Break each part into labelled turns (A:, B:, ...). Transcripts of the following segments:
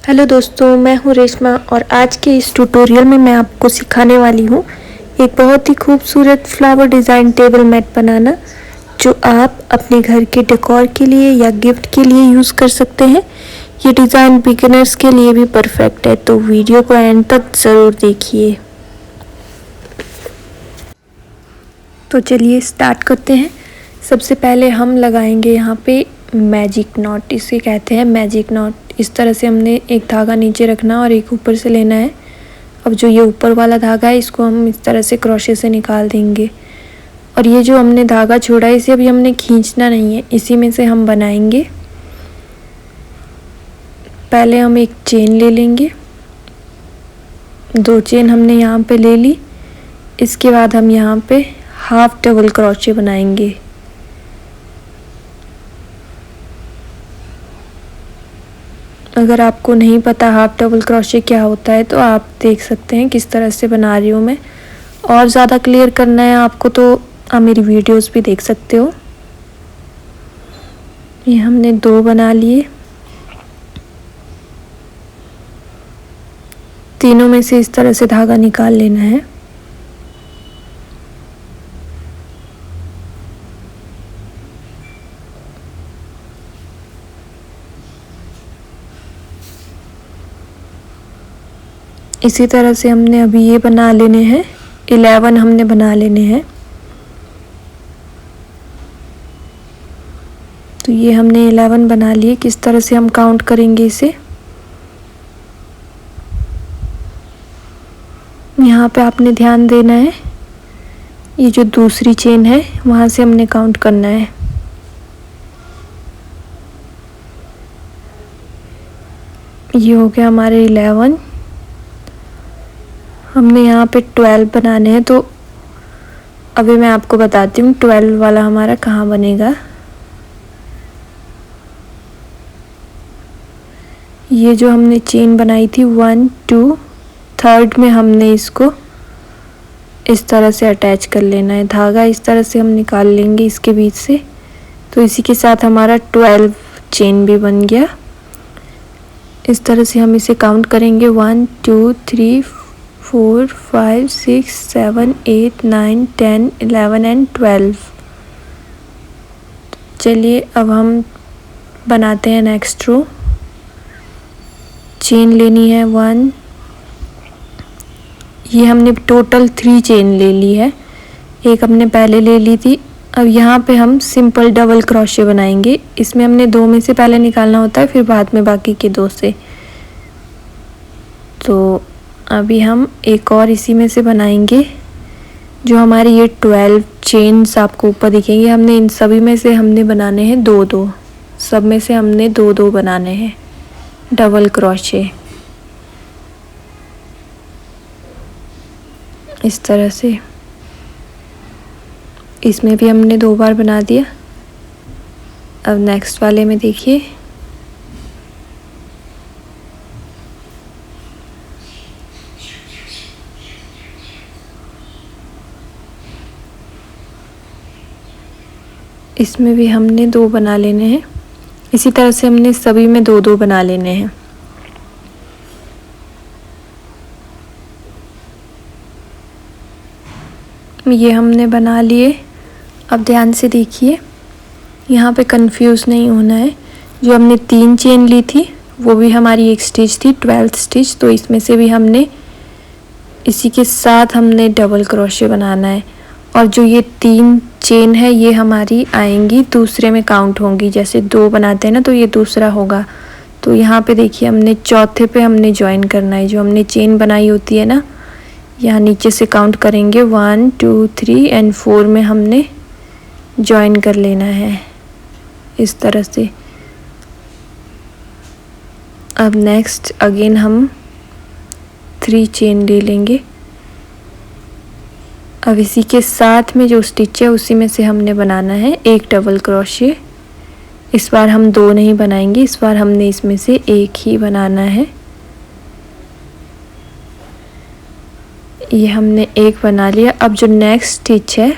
A: Hello दोस्तों, मैं हूँ रेशमा और आज के इस ट्यूटोरियल में मैं आपको सिखाने वाली हूँ एक बहुत ही खूबसूरत फ्लावर डिज़ाइन टेबल मैट बनाना, जो आप अपने घर के डेकोर के लिए या गिफ्ट के लिए यूज़ कर सकते हैं। ये डिज़ाइन बिगिनर्स के लिए भी परफेक्ट है, तो वीडियो को एंड तक ज़रूर देखिए। तो चलिए स्टार्ट करते हैं। सबसे पहले हम लगाएंगे यहाँ पे मैजिक नॉट, इसे कहते हैं मैजिक नॉट। इस तरह से हमने एक धागा नीचे रखना और एक ऊपर से लेना है। अब जो ये ऊपर वाला धागा है इसको हम इस तरह से क्रोशे से निकाल देंगे और ये जो हमने धागा छोड़ा है इसे अभी हमने खींचना नहीं है, इसी में से हम बनाएंगे। पहले हम एक चेन ले लेंगे, 2 चेन हमने यहाँ पे ले ली। इसके बाद हम यहाँ पे हाफ डबल क्रोशे बनाएंगे। अगर आपको नहीं पता हाफ डबल क्रोशे क्या होता है तो आप देख सकते हैं किस तरह से बना रही हूँ मैं। और ज़्यादा क्लियर करना है आपको तो आप मेरी वीडियोस भी देख सकते हो। ये हमने 2 बना लिए, तीनों में से इस तरह से धागा निकाल लेना है। इसी तरह से हमने अभी ये बना लेने हैं, 11 हमने बना लेने हैं। तो ये हमने 11 बना लिए। किस तरह से हम काउंट करेंगे इसे, यहाँ पे आपने ध्यान देना है। ये जो दूसरी चेन है वहाँ से हमने काउंट करना है। ये हो गया हमारे 11। हमने यहाँ पे 12 बनाने हैं, तो अभी मैं आपको बताती हूँ 12 वाला हमारा कहाँ बनेगा। ये जो हमने चेन बनाई थी 1 2 3rd में हमने इसको इस तरह से अटैच कर लेना है। धागा इस तरह से हम निकाल लेंगे इसके बीच से। तो इसी के साथ हमारा 12 चेन भी बन गया। इस तरह से हम इसे काउंट करेंगे 1 2 3 4 5 6 7 8 9 10 11 एंड 12। चलिए अब हम बनाते हैं नेक्स्ट रो। चेन लेनी है 1, ये हमने टोटल 3 चेन ले ली है, एक हमने पहले ले ली थी। अब यहाँ पे हम सिंपल डबल क्रोशे बनाएंगे। इसमें हमने 2 में से पहले निकालना होता है, फिर बाद में बाकी के 2 से। तो अभी हम एक और इसी में से बनाएंगे। जो हमारी ये 12 चेन्स आपको ऊपर दिखेंगे, हमने इन सभी में से हमने बनाने हैं 2-2, सब में से हमने 2-2 बनाने हैं डबल क्रोशे। इस तरह से इसमें भी हमने 2 बार बना दिया। अब नेक्स्ट वाले में देखिए, इसमें भी हमने 2 बना लेने हैं। इसी तरह से हमने सभी में 2-2 बना लेने हैं। ये हमने बना लिए। अब ध्यान से देखिए, यहाँ पे कंफ्यूज नहीं होना है। जो हमने 3 चेन ली थी वो भी हमारी एक स्टिच थी, 12th स्टिच। तो इसमें से भी हमने इसी के साथ हमने डबल क्रोशे बनाना है। और जो ये 3 चेन है ये हमारी आएंगी दूसरे में काउंट होंगी। जैसे 2 बनाते हैं ना तो ये दूसरा होगा। तो यहाँ पे देखिए हमने चौथे पे हमने ज्वाइन करना है। जो हमने चेन बनाई होती है ना, यहाँ नीचे से काउंट करेंगे 1 2 3 एंड 4 में हमने ज्वाइन कर लेना है इस तरह से। अब नेक्स्ट अगेन हम 3 चेन ले लेंगे। अब इसी के साथ में जो स्टिच है उसी में से हमने बनाना है एक डबल क्रोशे। इस बार हम 2 नहीं बनाएंगे, इस बार हमने इसमें से एक ही बनाना है। ये हमने एक बना लिया। अब जो नेक्स्ट स्टिच है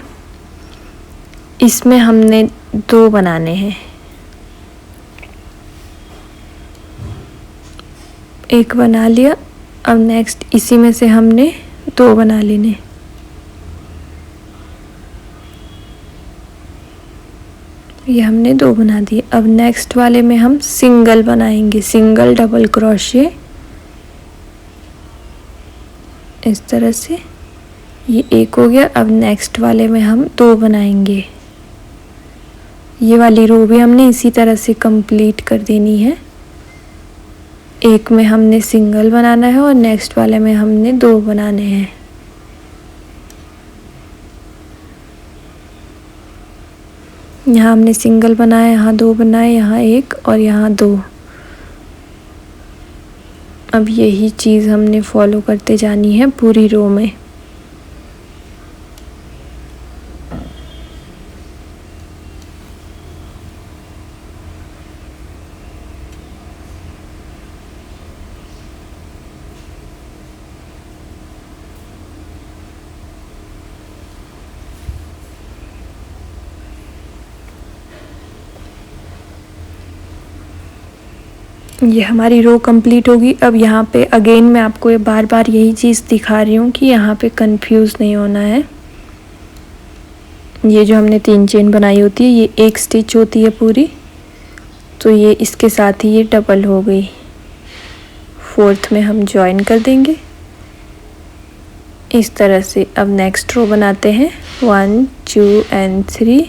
A: इसमें हमने 2 बनाने हैं। एक बना लिया। अब नेक्स्ट इसी में से हमने 2 बना लेने। ये हमने 2 बना दिए। अब नेक्स्ट वाले में हम सिंगल बनाएंगे, सिंगल डबल क्रोशिए इस तरह से। ये एक हो गया। अब नेक्स्ट वाले में हम 2 बनाएंगे। ये वाली रो भी हमने इसी तरह से कंप्लीट कर देनी है। एक में हमने सिंगल बनाना है और नेक्स्ट वाले में हमने 2 बनाने हैं। यहाँ हमने सिंगल बनाया, यहाँ 2 बनाए, यहाँ 1 और यहाँ 2। अब यही चीज़ हमने फॉलो करते जानी है पूरी रो में। ये हमारी रो कंप्लीट होगी। अब यहाँ पे अगेन मैं आपको ये बार बार यही चीज़ दिखा रही हूँ कि यहाँ पे कंफ्यूज नहीं होना है। ये जो हमने 3 चेन बनाई होती है ये एक स्टिच होती है पूरी, तो ये इसके साथ ही ये डबल हो गई। 4th में हम जॉइन कर देंगे इस तरह से। अब नेक्स्ट रो बनाते हैं 1 2 एंड 3।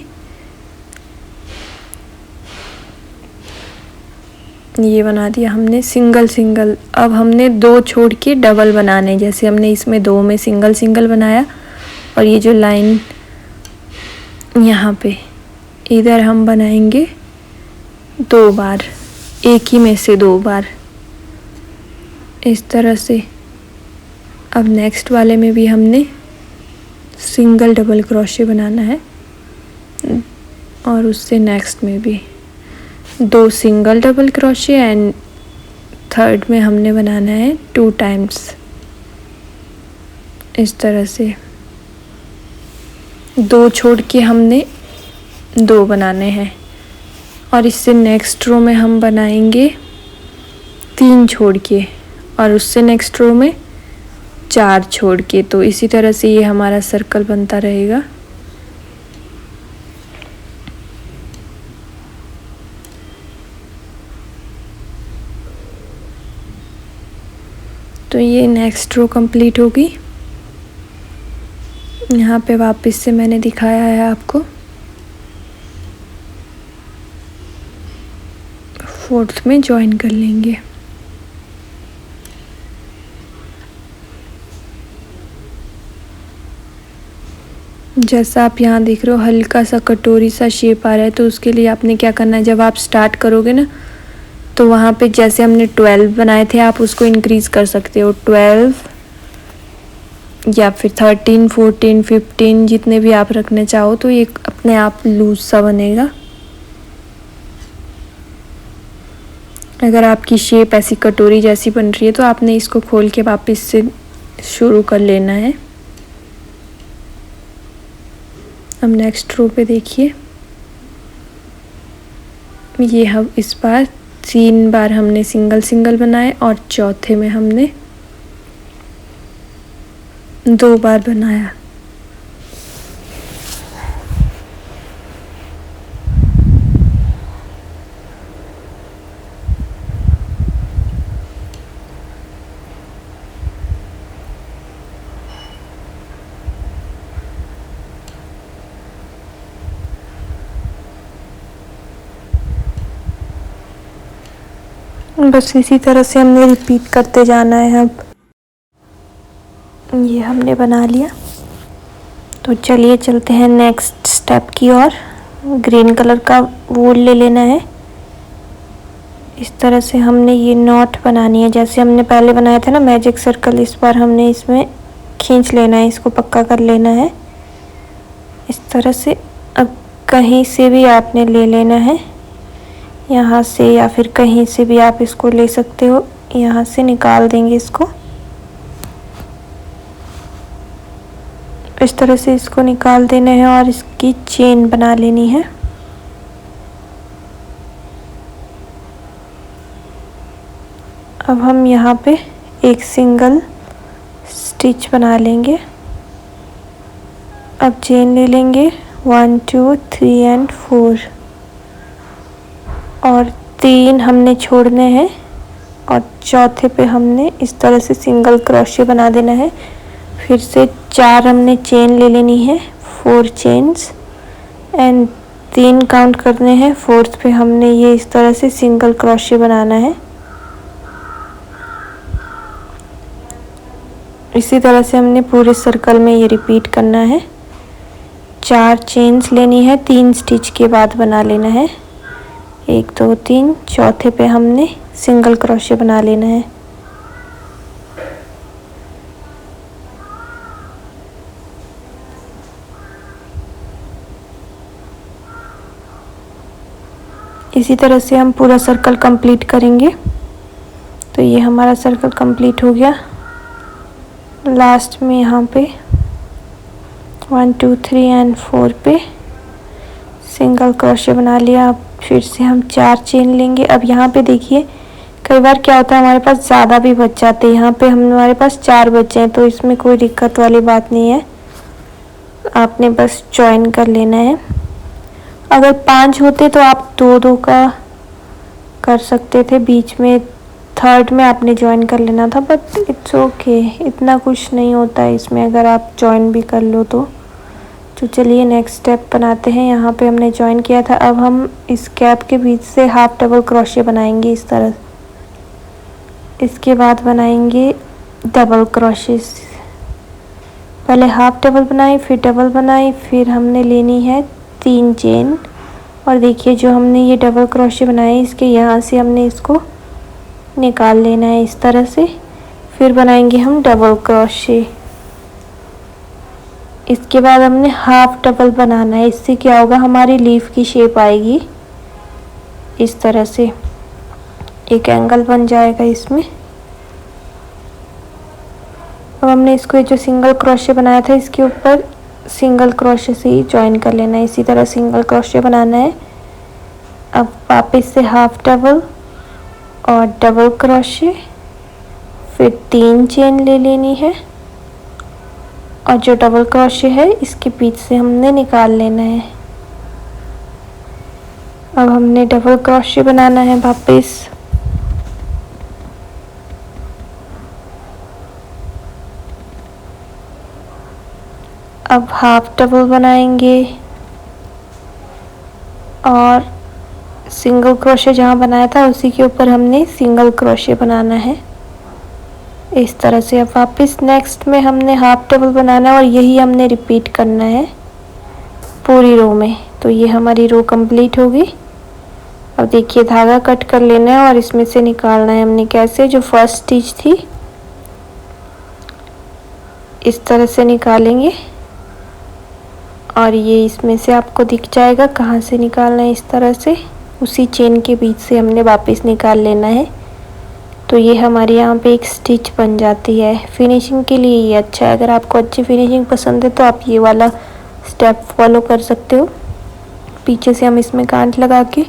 A: ये बना दिया हमने सिंगल सिंगल। अब हमने 2 छोड़ के डबल बनाने, जैसे हमने इसमें 2 में सिंगल सिंगल बनाया और ये जो लाइन यहाँ पे इधर हम बनाएंगे 2 बार, एक ही में से 2 बार इस तरह से। अब नेक्स्ट वाले में भी हमने सिंगल डबल क्रोशे बनाना है और उससे नेक्स्ट में भी 2 single double crochet and 3rd में हमने बनाना है 2 टाइम्स इस तरह से। 2 छोड़ के हमने 2 बनाने हैं और इससे नेक्स्ट रो में हम बनाएंगे 3 छोड़ के और उससे नेक्स्ट रो में 4 छोड़ के। तो इसी तरह से ये हमारा सर्कल बनता रहेगा। तो ये नेक्स्ट रो कंप्लीट होगी। यहाँ पे वापस से मैंने दिखाया है आपको। 4th में जॉइन कर लेंगे। जैसा आप यहाँ देख रहे हो हल्का सा कटोरी सा शेप आ रहा है, तो उसके लिए आपने क्या करना है, जब आप स्टार्ट करोगे ना तो वहाँ पे जैसे हमने 12 बनाए थे आप उसको इंक्रीज़ कर सकते हो। 12 या फिर 13 14 15 जितने भी आप रखना चाहो, तो ये अपने आप लूज सा बनेगा। अगर आपकी शेप ऐसी कटोरी जैसी बन रही है तो आपने इसको खोल के वापस से शुरू कर लेना है। अब नेक्स्ट रो पे देखिए, ये हम इस बार 3 बार हमने सिंगल सिंगल बनाए और चौथे में हमने 2 बार बनाया। बस इसी तरह से हमने रिपीट करते जाना है। अब ये हमने बना लिया, तो चलिए चलते हैं नेक्स्ट स्टेप की ओर। ग्रीन कलर का वूल ले लेना है। इस तरह से हमने ये नॉट बनानी है, जैसे हमने पहले बनाया था ना मैजिक सर्कल, इस बार हमने इसमें खींच लेना है, इसको पक्का कर लेना है इस तरह से। अब कहीं से भी आपने ले लेना है, यहाँ से या फिर कहीं से भी आप इसको ले सकते हो। यहाँ से निकाल देंगे इसको, इस तरह से इसको निकाल देना है और इसकी चेन बना लेनी है। अब हम यहाँ पे एक सिंगल स्टिच बना लेंगे। अब चेन ले लेंगे 1 2 3 एंड 4 और 3 हमने छोड़ने हैं और चौथे पे हमने इस तरह से सिंगल क्रोशे बना देना है। फिर से 4 हमने चेन ले लेनी है, 4 चेन्स एंड 3 काउंट करने हैं। फोर्थ पे हमने ये इस तरह से सिंगल क्रोशे बनाना है। इसी तरह से हमने पूरे सर्कल में ये रिपीट करना है। 4 चेन्स लेनी है, 3 स्टिच के बाद बना लेना है। 1 2 3, चौथे पे हमने सिंगल क्रोशे बना लेना है। इसी तरह से हम पूरा सर्कल कंप्लीट करेंगे। तो ये हमारा सर्कल कंप्लीट हो गया। लास्ट में यहाँ पे 1 2 3 एंड 4 पे सिंगल क्रोशे बना लिया। अब फिर से हम 4 चेन लेंगे। अब यहाँ पे देखिए कई बार क्या होता है हमारे पास ज़्यादा भी बच जाते हैं। यहाँ पे हमारे पास 4 बचे हैं, तो इसमें कोई दिक्कत वाली बात नहीं है, आपने बस जॉइन कर लेना है। अगर 5 होते तो आप 2-2 का कर सकते थे, बीच में थर्ड में आपने ज्वाइन कर लेना था, बट इट्स ओके, इतना कुछ नहीं होता है इसमें अगर आप ज्वाइन भी कर लो तो। चलिए नेक्स्ट स्टेप बनाते हैं। यहाँ पे हमने ज्वाइन किया था। अब हम इस गैप के बीच से हाफ डबल क्रोशे बनाएंगे इस तरह। इसके बाद बनाएंगे डबल क्रोशेस। पहले हाफ डबल बनाई, फिर डबल बनाई, फिर हमने लेनी है 3 चेन। और देखिए जो हमने ये डबल क्रोशे बनाए इसके यहाँ से हमने इसको निकाल लेना है इस तरह से। फिर बनाएंगे हम डबल क्रोशे। इसके बाद हमने हाफ डबल बनाना है। इससे क्या होगा, हमारी लीफ की शेप आएगी इस तरह से, एक एंगल बन जाएगा इसमें। अब हमने इसको जो सिंगल क्रोशे बनाया था इसके ऊपर सिंगल क्रोशे से ही ज्वाइन कर लेना है। इसी तरह सिंगल क्रोशे बनाना है। अब वापस से हाफ डबल और डबल क्रोशे, फिर 3 चेन ले लेनी है और जो डबल क्रोशे है इसके बीच से हमने निकाल लेना है। अब हमने डबल क्रोशे बनाना है वापस। अब हाफ डबल बनाएंगे और सिंगल क्रोशे जहाँ बनाया था उसी के ऊपर हमने सिंगल क्रोशे बनाना है इस तरह से। अब वापस नेक्स्ट में हमने हाफ डबल बनाना है और यही हमने रिपीट करना है पूरी रो में। तो ये हमारी रो कंप्लीट होगी। अब देखिए धागा कट कर लेना है और इसमें से निकालना है हमने कैसे, जो फर्स्ट स्टिच थी इस तरह से निकालेंगे और ये इसमें से आपको दिख जाएगा कहाँ से निकालना है। इस तरह से उसी चेन के बीच से हमने वापस निकाल लेना है। तो ये हमारे यहाँ पे एक स्टिच बन जाती है। फिनिशिंग के लिए ये अच्छा है। अगर आपको अच्छी फिनिशिंग पसंद है तो आप ये वाला स्टेप फॉलो कर सकते हो। पीछे से हम इसमें गांठ लगा के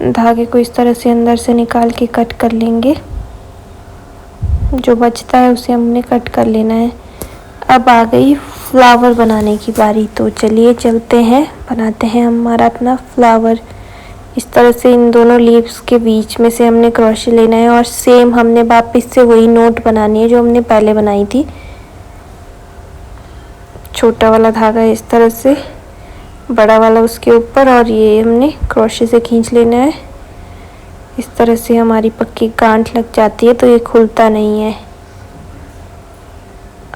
A: धागे को इस तरह से अंदर से निकाल के कट कर लेंगे। जो बचता है उसे हमने कट कर लेना है। अब आ गई फ्लावर बनाने की बारी। तो चलिए चलते हैं, बनाते हैं हमारा अपना फ्लावर। इस तरह से इन दोनों लीव्स के बीच में से हमने क्रोशे लेना है और सेम हमने वापस से वही नोट बनानी है जो हमने पहले बनाई थी। छोटा वाला धागा इस तरह से, बड़ा वाला उसके ऊपर और ये हमने क्रोशे से खींच लेना है। इस तरह से हमारी पक्की गांठ लग जाती है तो ये खुलता नहीं है।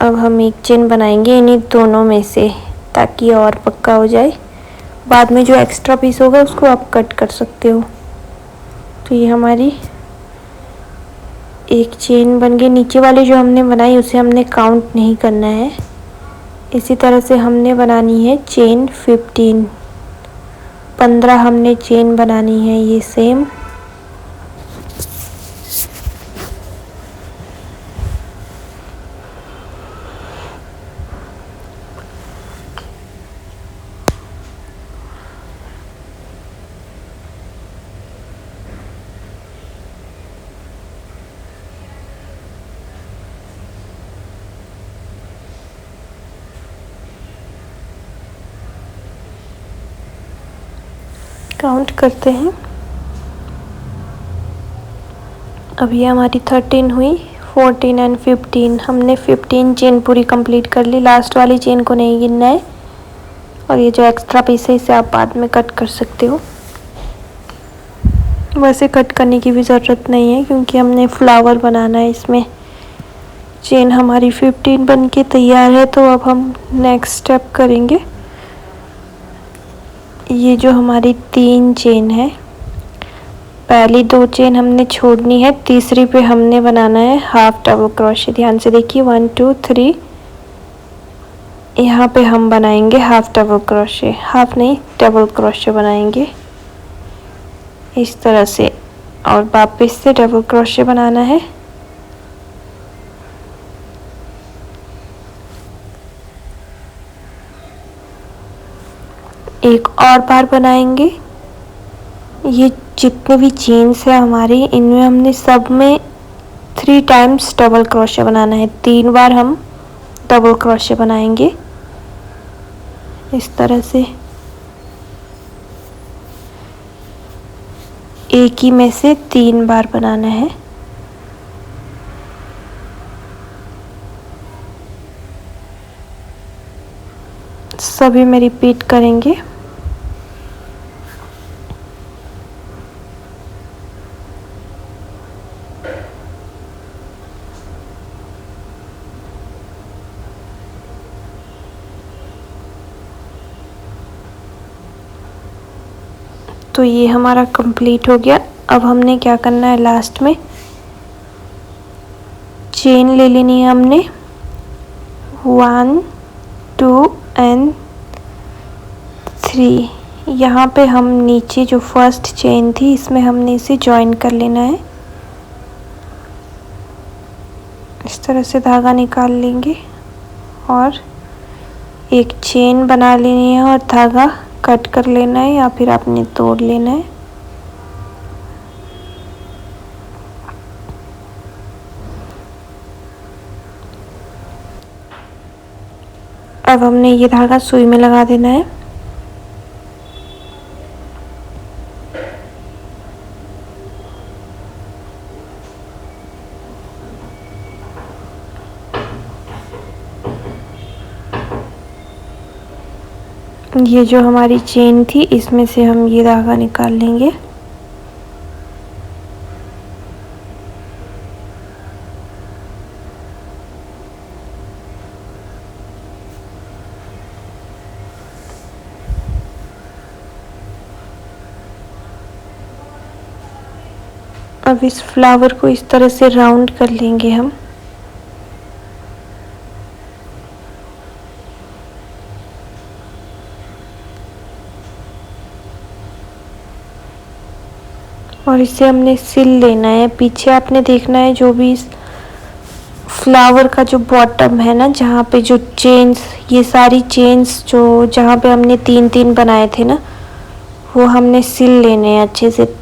A: अब हम एक चेन बनाएंगे इन्हीं दोनों में से ताकि और पक्का हो जाए। बाद में जो एक्स्ट्रा पीस होगा उसको आप कट कर सकते हो। तो ये हमारी एक चेन बन गई। नीचे वाली जो हमने बनाई उसे हमने काउंट नहीं करना है। इसी तरह से हमने बनानी है चेन 15 हमने चेन बनानी है ये सेम। काउंट करते हैं। अभी हमारी 13 हुई, 14 एंड 15। हमने 15 चेन पूरी कंप्लीट कर ली। लास्ट वाली चेन को नहीं गिनना है, और ये जो एक्स्ट्रा पीस है इसे आप बाद में कट कर सकते हो। वैसे कट करने की भी ज़रूरत नहीं है क्योंकि हमने फ्लावर बनाना है इसमें। चेन हमारी 15 बन के तैयार है, तो अब हम नेक्स्ट स्टेप करेंगे। ये जो हमारी 3 चेन है, पहली 2 चेन हमने छोड़नी है, तीसरी पे हमने बनाना है हाफ डबल क्रोशे। ध्यान से देखिए, 1 2 3, यहाँ पे हम बनाएंगे हाफ डबल क्रोशे, हाफ नहीं डबल क्रोशे बनाएंगे इस तरह से, और वापस से डबल क्रोशे बनाना है। एक और बार बनाएंगे। ये जितने भी चेन्स है हमारी, इनमें हमने सब में 3 टाइम्स डबल क्रोशे बनाना है। 3 बार हम डबल क्रोशे बनाएंगे इस तरह से। एक ही में से 3 बार बनाना है। सभी में रिपीट करेंगे। तो ये हमारा कंप्लीट हो गया। अब हमने क्या करना है, लास्ट में चेन ले लेनी है हमने 1 2 एंड 3। यहाँ पे हम नीचे जो फर्स्ट चेन थी इसमें हमने इसे जॉइन कर लेना है। इस तरह से धागा निकाल लेंगे और एक चेन बना लेनी है और धागा कट कर लेना है, या फिर आपने तोड़ लेना है। अब हमने ये धागा सुई में लगा देना है। ये जो हमारी चेन थी इसमें से हम ये धागा निकाल लेंगे। अब इस फ्लावर को इस तरह से राउंड कर लेंगे हम। और इसे हमने सिल लेना है। पीछे आपने देखना है जो भी इस फ्लावर का जो बॉटम है ना, जहाँ पे जो चेन्स, ये सारी चेन्स जो जहाँ पे हमने 3-3 बनाए थे ना, वो हमने सिल लेने हैं अच्छे से।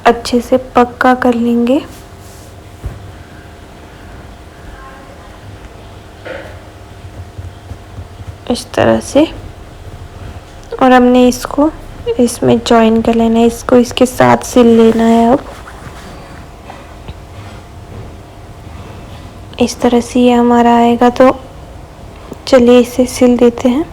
A: अच्छे से पक्का कर लेंगे। इस तरह से, और हमने इसको इसमें जॉइन कर लेना है, इसको इसके साथ सिल लेना है। अब इस तरह से ये हमारा आएगा, तो चलिए इसे सिल देते हैं।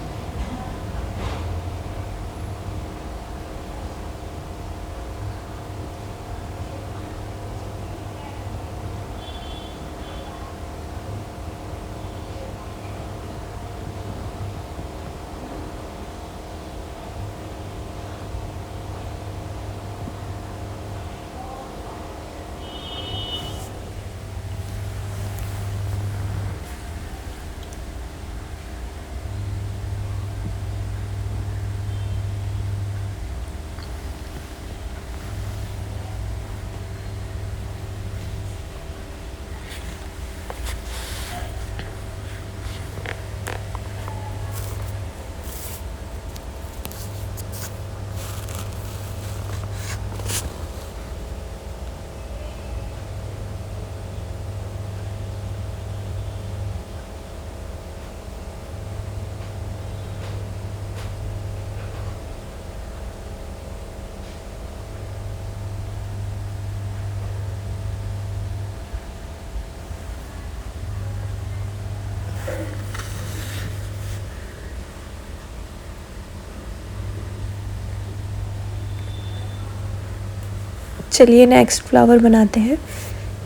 A: चलिए नेक्स्ट फ्लावर बनाते हैं।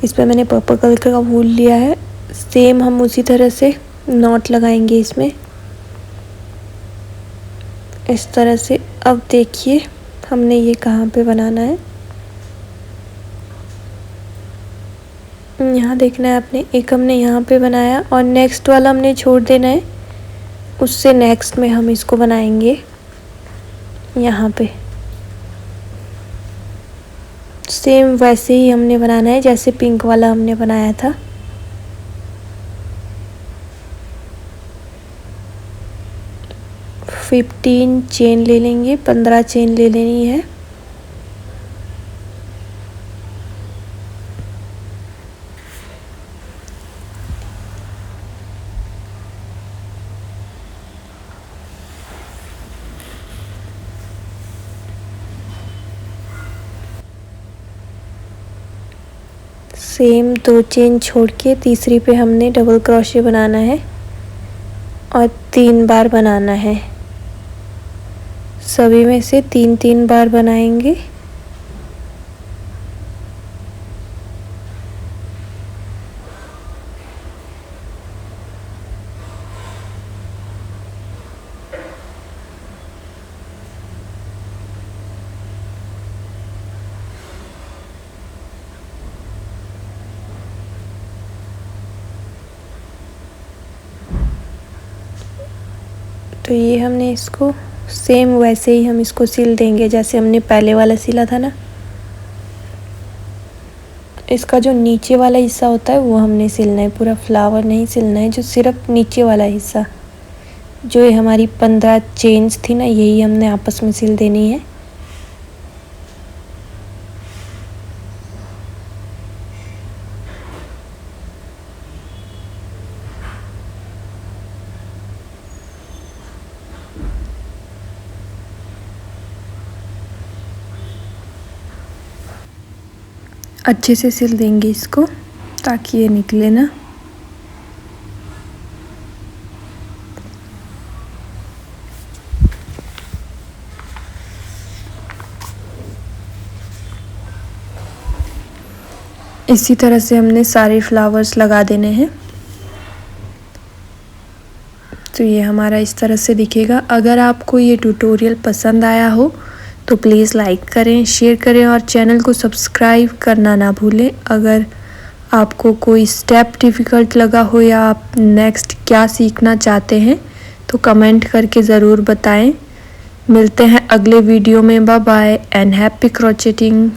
A: इस पर मैंने पर्पल कलर का वूल लिया है। सेम हम उसी तरह से नॉट लगाएंगे इसमें, इस तरह से। अब देखिए हमने ये कहाँ पे बनाना है, यहाँ देखना है आपने। एक हमने यहाँ पे बनाया और नेक्स्ट वाला हमने छोड़ देना है, उससे नेक्स्ट में हम इसको बनाएंगे यहाँ पे। सेम वैसे ही हमने बनाना है जैसे पिंक वाला हमने बनाया था। फिफ्टीन चेन ले लेंगे, 15 चेन ले लेनी है। सेम 2 चेन छोड़ के तीसरी पे हमने डबल क्रोशे बनाना है और 3 बार बनाना है। सभी में से 3-3 बार बनाएंगे। तो ये हमने इसको सेम वैसे ही हम इसको सिल देंगे जैसे हमने पहले वाला सिला था ना। इसका जो नीचे वाला हिस्सा होता है वो हमने सिलना है, पूरा फ्लावर नहीं सिलना है, जो सिर्फ नीचे वाला हिस्सा, जो ये हमारी 15 चेन्स थी ना, यही हमने आपस में सिल देनी है। अच्छे से सिल देंगे इसको ताकि ये निकले ना। इसी तरह से हमने सारे फ्लावर्स लगा देने हैं। तो ये हमारा इस तरह से दिखेगा। अगर आपको ये ट्यूटोरियल पसंद आया हो तो प्लीज़ लाइक करें, शेयर करें और चैनल को सब्सक्राइब करना ना भूलें। अगर आपको कोई स्टेप डिफ़िकल्ट लगा हो या आप नेक्स्ट क्या सीखना चाहते हैं तो कमेंट करके ज़रूर बताएं। मिलते हैं अगले वीडियो में। Bye bye and happy क्रोचेटिंग।